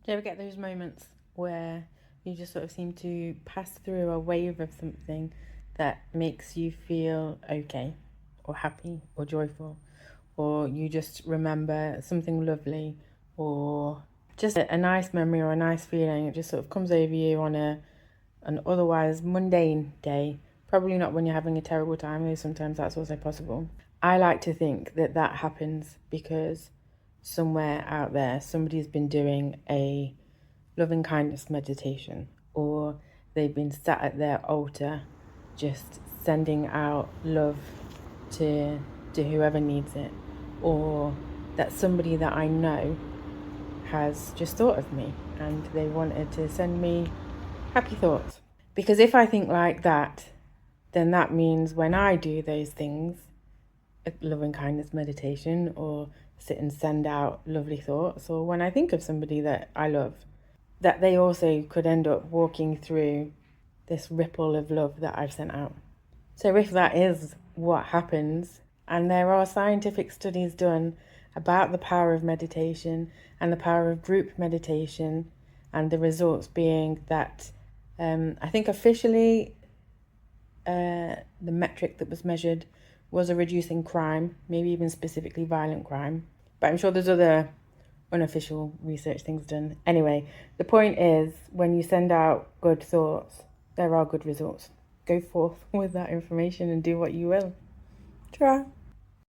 Do you ever get those moments where you just sort of seem to pass through a wave of something that makes you feel okay or happy or joyful, or you just remember something lovely or just a nice memory or a nice feeling? It just sort of comes over you on an otherwise mundane day. Probably not when you're having a terrible time, though sometimes that's also possible. I like to think that that happens because somewhere out there somebody's been doing a loving kindness meditation, or they've been sat at their altar just sending out love to whoever needs it, or that somebody that I know has just thought of me and they wanted to send me happy thoughts. Because if I think like that, then that means when I do those things, a loving kindness meditation, or sit and send out lovely thoughts, or when I think of somebody that I love, that they also could end up walking through this ripple of love that I've sent out. So if that is what happens, and there are scientific studies done about the power of meditation and the power of group meditation, and the results being that I think officially the metric that was measured was a reducing crime, maybe even specifically violent crime. But I'm sure there's other unofficial research things done. Anyway, the point is, when you send out good thoughts, there are good results. Go forth with that information and do what you will. Ta-ra.